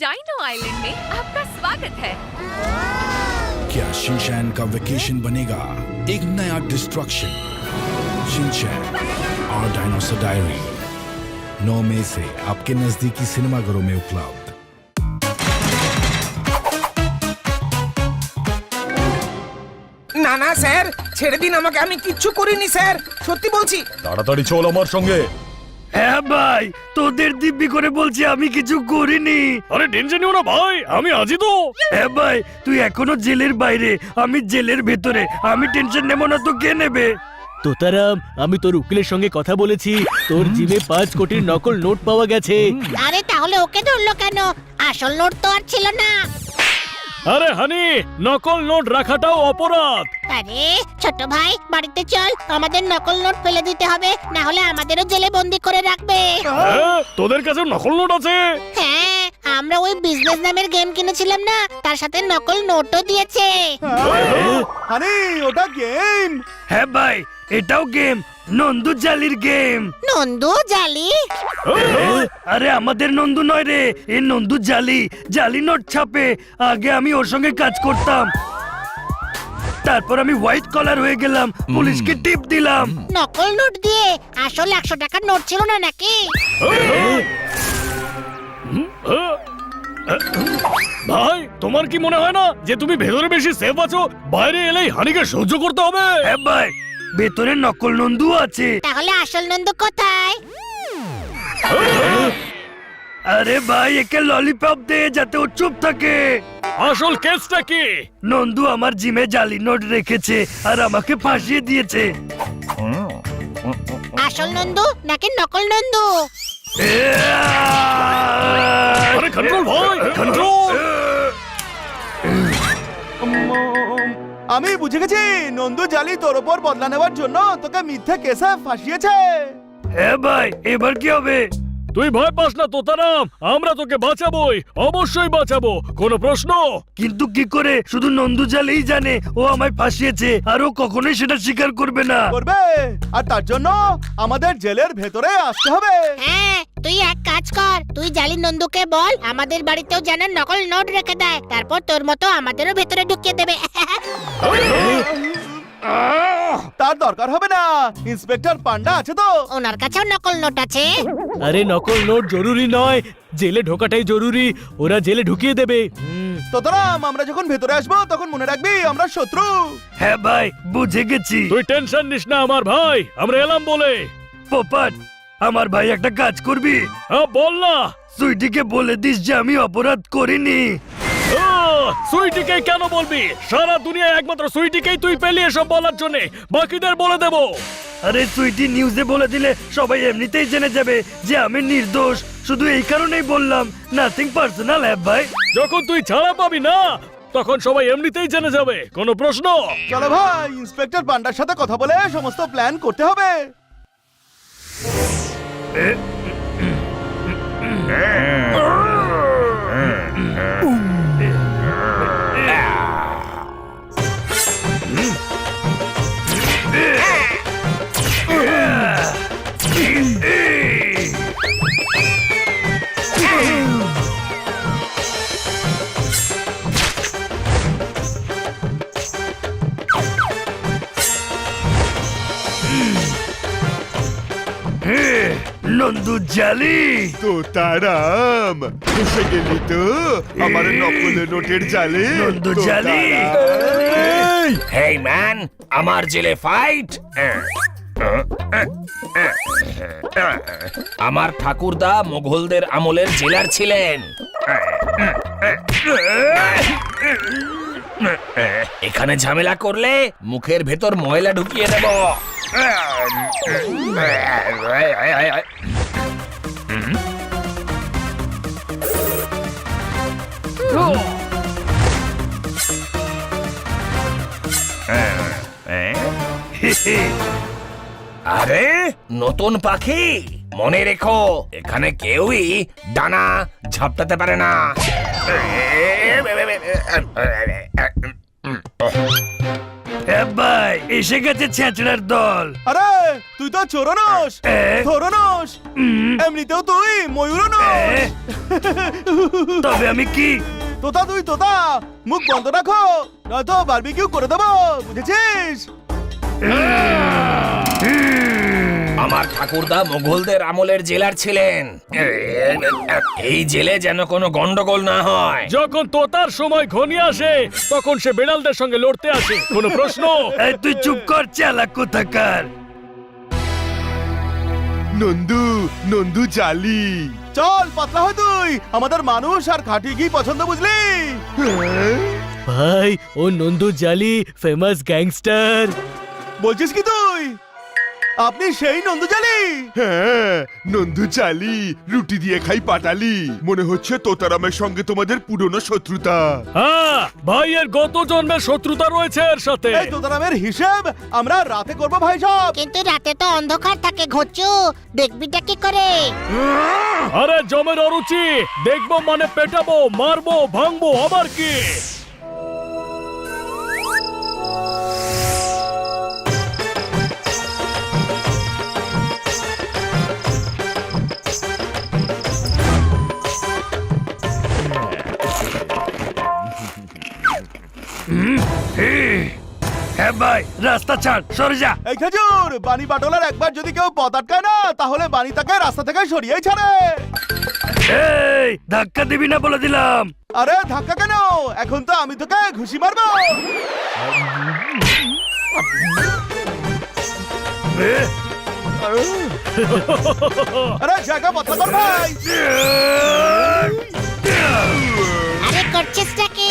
Dyno island में आपका स्वागत है। क्या शिनचैन का वेकेशन बनेगा एक नया डिस्ट्रक्शन? शिनचैन और डायनासोर डायरी 9 मई से आपके नजदीकी सिनेमाघरों में उपलब्ध। না না স্যার, ছেড়ে দিন আমাকে, আমি কিচ্ছু করিনি স্যার, সত্যি বলছি। তাড়াতাড়ি চল আমার সঙ্গে। হ্যাঁ ভাই, তোদের দিব্যি করে বলছি আমি কিছু করিনি। আরে টেনশন নিও না ভাই, আমি আছি তো। হ্যাঁ ভাই, তুই এখনো জেলের বাইরে, আমি জেলের ভেতরে, আমি টেনশন নেব না তো কে নেবে? তোতারাম, আমি তোর উকিলের সঙ্গে কথা বলেছি, তোর জিমে 5 কোটির নকল নোট পাওয়া গেছে। আরে তাহলে ওকে ধরলো কেন? আসল নোট তো আর ছিল না। আরে হানি, নকল নোট রাখাটাও অপরাধ। আরে ছোট ভাই, বাড়িতে চল, আমাদের নকল নোট ফেলে দিতে হবে, না হলে আমাদেরও জেলে বন্দি করে রাখবে। হ্যাঁ, তোদের কাছে নকল নোট আছে? হ্যাঁ, আমরা ওই বিজনেস নামের গেম কিনেছিলাম না, তার সাথে নকল নোটও দিয়েছে। আরে ওটা গেম। হ্যাঁ ভাই, এটাও গেম, নন্দু জালির গেম। নন্দু জালি? আরে আমাদের নন্দু নয় রে, এই নন্দু জালি, জালি নোট ছাপে। আগে আমি ওর সঙ্গে কাজ করতাম, তারপর আমি হোয়াইট কলার হয়ে গেলাম, পুলিশকে টিপ দিলাম। নকল নোট দিয়ে আসল 100 টাকার নোট ছিল না নাকি? ভাই, তোমার কি মনে হয় না যে তুমি ভেতরে বেশি সেফ আছো? বাইরে এলেই হানিকে সহ্য করতে হবে। হ্যাঁ ভাই, ভেতরে নকল নন্দু আছে। তাহলে আসল নন্দু কোথায়? আরে ভাই, একে ললিপপ দে যাতে ও চুপ থাকে। আসল কেসটা কি? নন্দু আমার জিমে জালি নোট রেখেছে আর আমাকে ফাঁসিয়ে দিয়েছে। আসল নন্দু নাকি নকল নন্দু? আরে কন্ট্রোল ভাই, কন্ট্রোল। আমি বুঝে গেছি, নন্দু জালি তোর উপর বদলা নেওয়ার জন্য তোকে মিথ্যা কেসে ফাঁসিয়েছে। হ্যাঁ ভাই, এবার কি হবে? তুই ভয় পাস না তোতারাম, আমরা তোকে বাঁচাবোই, অবশ্যই বাঁচাবো, কোনো প্রশ্ন? কিন্তু কি করে? শুধু নন্দু জালিই জানে ও আমায় ফাঁসিয়েছে, আর ও কখনোই সেটা স্বীকার করবে না। করবে, আর তার জন্য আমাদের জেলের ভেতরে আসতে হবে। হ্যাঁ, তুই এক কাজ কর, তুই জালি নন্দুকে বল আমাদের বাড়িতেও যেন নকল নোট রেখে দেয়, তারপর তোর মতো আমাদেরও ভেতরে ঢুকিয়ে দেবে। তার দরকার হবে না, ইন্সপেক্টর পান্ডা আছে তো। ওনার কাছেও নকল নোট আছে। আরে নকল নোট জরুরি নয়, জেলে ঢোকাটাই জরুরি, ওরা জেলে ঢুকিয়ে দেবে। তোতরাম, আমরা যখন ভেতরে আসবো তখন মনে রাখবি আমরা শত্রু। হ্যাঁ ভাই, বুঝে গেছি। তুই টেনশন নিস না আমার ভাই, আমরা এলাম বলে। পোপাট, আমার ভাই একটা কাজ করবি? হ্যাঁ বল না। সুইটিকে বলে দিস যে আমি অপরাধ করিনি। সুইটিকে কেন বলবি? সারা দুনিয়ায় একমাত্র সুইটিকেই তুই পেলি এসব বলার জন্য, বাকিদের বলে দেব। আরে সুইটি নিউজে বলে দিলে সবাই এমনিতেই জেনে যাবে যে আমি নির্দোষ, শুধু এই কারণেই বললাম, নাথিং পার্সোনাল। হ্যাঁ ভাই, যখন তুই ছাড়া পাবি না তখন সবাই এমনিতেই জেনে যাবে, কোনো প্রশ্ন? চলো ভাই, ইন্সপেক্টর পান্ডার সাথে কথা বলে সমস্ত প্ল্যান করতে হবে। নন্দু জালি। তোতারাম, এসে গেলি তো আমার নকল নোটের জালে। নন্দু জালি। হেই ম্যান, আমার জেলে ফাইট। আমার ঠাকুরদা মোগলদের আমলের জেলার ছিলেন। এখানে ঝামেলা করলে মুখের ভেতর ময়লা ঢুকিয়ে দেব। আরে নতুন পাখি, মনে রেখো এখানে কেউই ডানা ঝাপটাতে পারে না। ভাই, এসে গেছে ছেঁচড়ার দল। আরে তুই তো চোরও নস, থোরও নস, এমনিতেও তুই ময়ূরও নস। তবে আমি কি? তোতা তুই তোতা, মুখ বন্ধ রাখো, নয়তো বারবিকিউ করে দেবো, বুঝেছিস? আমার ঠাকুরদা মোগলদের আমলের জেলার ছিলেন। এই জেলে যেন কোনো গন্ডগোল না হয়। যখন তোতার সময় ঘনিয়ে আসে তখন সে বেড়ালদের সঙ্গে লড়তে আসে। কোনো প্রশ্ন? এই তুই চুপ কর, চালাক কোথাকার। নন্দু, নন্দু জালি। চল পাতলা হয় তুই, আমাদের মানুষ আর খাঁটি ঘি পছন্দ, বুঝলি? ভাই ও নন্দু জালি ফেমাস গ্যাংস্টার। বলছিস কি তুই? আপনি সেই নন্দু জালি? হ্যাঁ, নন্দু চালি, রুটি দিয়ে খাই পাটালি। মনে হচ্ছে তোতারামের সঙ্গে তোমাদের পুরনো শত্রুতা। হ্যাঁ, ভাইয়ের গত জন্মের শত্রুতা রয়েছে এর সাথে। এই তোতারামের হিসেব আমরা রাতে করবো ভাই সব। কিন্তু রাতে তো অন্ধকার থাকে ঘুরছু, দেখবিটা কি করে? আরে জমের অরুচি, দেখবো মানে পেটাবো, মারবো, ভাঙবো, আবার কি? হ্যাঁ ভাই, রাস্তা ছাড়, সরে যা। এই খেজুর, বানি বাটলার একবার যদি কেউ পথ আটকায় না, তাহলে বানি তাকে রাস্তা থেকে সরিয়েই ছাড়ে। এই ধাক্কা দিবি না বলে দিলাম। আরে ধাক্কা কেন, এখন তো আমি তোকে ঘুষি মারবো। আরে জায়গা বদলা কর ভাই। আরে করছিসটা কি?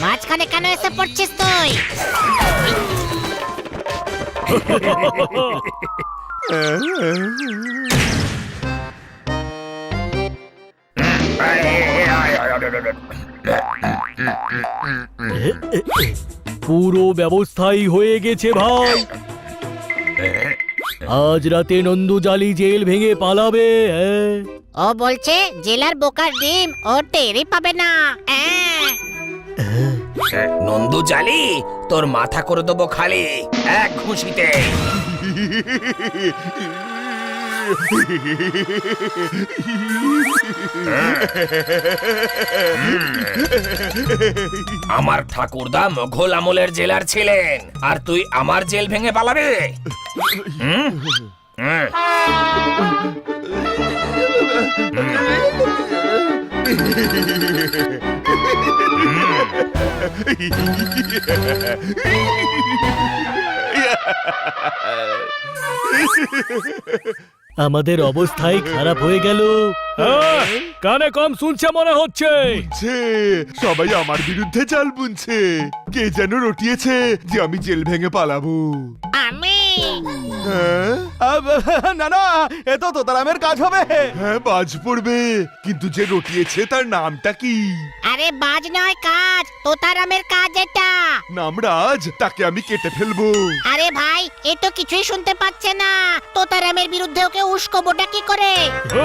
মাঝখানে কেন এসে পড়ছিস তুই? পুরো ব্যবস্থাই হয়ে গেছে ভাই। আজ রাতে নন্দু জালি জেল ভেঙে পালাবে। ও বলছে জেলার বোকার ডিম ও টেরই পাবে না। নন্দু জালি, তোর মাথা করে দেবো খালি এক ঘুষিতে। আমার ঠাকুরদা মোগল আমলের জেলার ছিলেন, আর তুই আমার জেল ভেঙে পালাবে? হুম? হুম। আমাদের অবস্থাই খারাপ হয়ে গেল। হ্যাঁ, কানে কম শুনছে মনে হচ্ছে। সবাই আমার বিরুদ্ধে চাল বুনছে। কে যেন রটিয়েছে যে আমি জেল ভেঙে পালাবো। আমি হ্যাঁ, না না, এ তো তোতারামের কাজ হবে। হ্যাঁ, বাজ পড়বে, কিন্তু যে রটিয়েছে তার নামটা কি? আরে বাজ নয় কাজ, তোতারামের কাজ এটা। নামরাজ, তাকে আমি কেটে ফেলবো। আরে ভাই, এ তো কিছুই শুনতে পাচ্ছে না। তোতারামের বিরুদ্ধে ওকে উস্কোবোটা কি করে?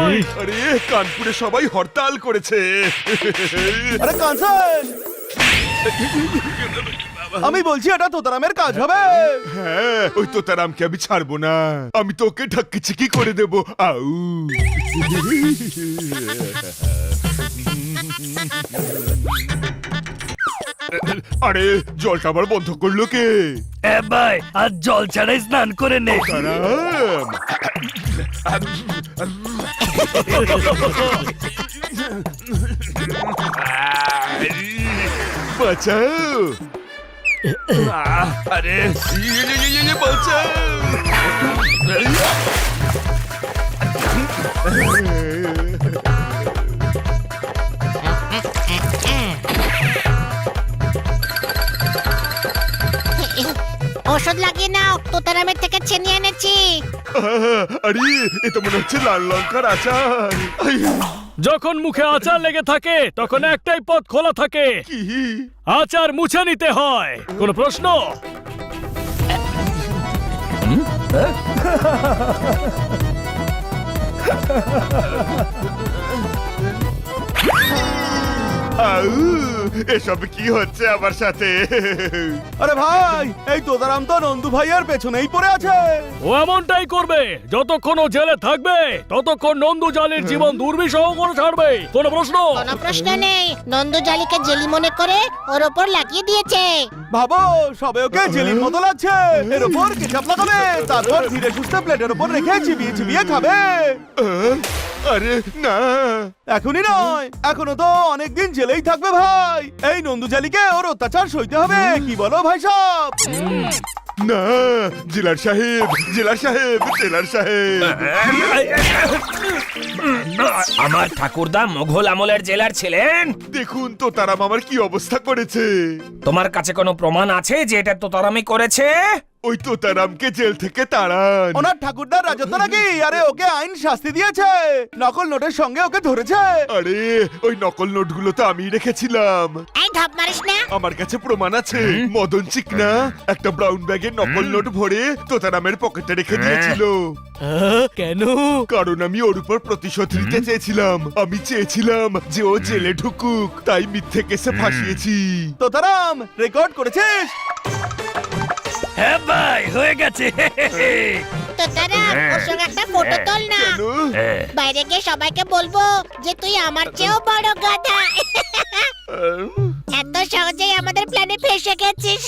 ওই, আরে কানপুরে সবাই হরতাল করেছে। আরে কাঞ্চন, আমি বলছি এটা তোতারামের কাজ হবে। হ্যাঁ, ওই তোতারামকে আমি ছাড়বো না। আমি তোকে ঢাক্কি চিকি করে দেবো। আউ আরে জলটা আবার বন্ধ করলো কে? ভাই, আজ জল ছাড়াই স্নান করে নে। তারাম। বাঁচাও। আরে বাঁচাও। ওষুধ লাগিয়ে নাও, তোতারামের থেকে ছিনিয়ে এনেছি। আরে এ তো মনে হচ্ছে লাল লঙ্কার আচার। আই, যখন মুখে আচার লেগে থাকে তখন একটাই পথ খোলা থাকে, কি? আচার মুছে নিতে হয়। কোনো প্রশ্ন? আউ, এসব কি হচ্ছে আমার সাথে? আরে ভাই, এই তোতারাম তো নন্দু ভাইয়ের পেছনেই পড়ে আছে। ও এমনটাই করবে। যতক্ষণ ও জেলে থাকবে ততক্ষণ নন্দু জালির জীবন দুর্বিষহ করে ছাড়বে। কোনো প্রশ্ন? কোনো প্রশ্ন নেই, নন্দু জালিকে জেলি মনে করে ওর ওপর লাগিয়ে দিয়েছে। ভাবো, সবে ওকে জেলির মতো লাগছে। এর উপর কেচাপ লাগাবে, তারপর ধীরে সুস্থে প্লেটের উপর রেখে চিবিয়ে চিবিয়ে খাবে। আরে না, এখনই নয়, এখনো তো অনেকদিন জেলেই থাকবে ভাই। এই নন্দু জালিকে ওর অত্যাচার সইতে হবে, কি বলো ভাই সাহেব? না, জেলার সাহেব, জেলার সাহেব, জেলার সাহেব। আমার ঠাকুরদা মোঘল আমলের জেলার ছিলেন। দেখুন তোতারাম আমার কি অবস্থা করেছে। তোমার কাছে কোনো প্রমাণ আছে যে এটা তোতারামি করেছে? ওই তোতারামকে জেল থেকে তাড়ান। ওনার ঠাকুরদার রাজত্ব নাকি? আরে ওকে আইন শাস্তি দিয়েছে, নকল নোটের সঙ্গে ওকে ধরেছে। আরে ওই নকল নোটগুলো তো আমি রেখেছিলাম। এই ঢপ মারিস না। আমার কাছে প্রমাণ আছে। মদন চিকনা একটা ব্রাউন ব্যাগে নকল নোট ভরে তোতারামের পকেটে রেখে দিয়েছিল। কেন? কারণ আমি ওর উপর প্রতিশোধ নিতে চেয়েছিলাম। আমি চেয়েছিলাম যে ও জেলে ঢুকুক, তাই মিথ্যে কেসে ফাঁসিয়েছি। তোতারাম, রেকর্ড করেছিস? হ্যাঁ ভাই, হয়ে গেছে। তোতারাম, ওর সঙ্গে একটা ফটো তোল না। কেন? বাইরে গিয়ে সবাইকে বলবো যে তুই আমার চেয়েও বড় গাধা। এত সহজেই আমাদের প্ল্যানে ফেসে গেছিস।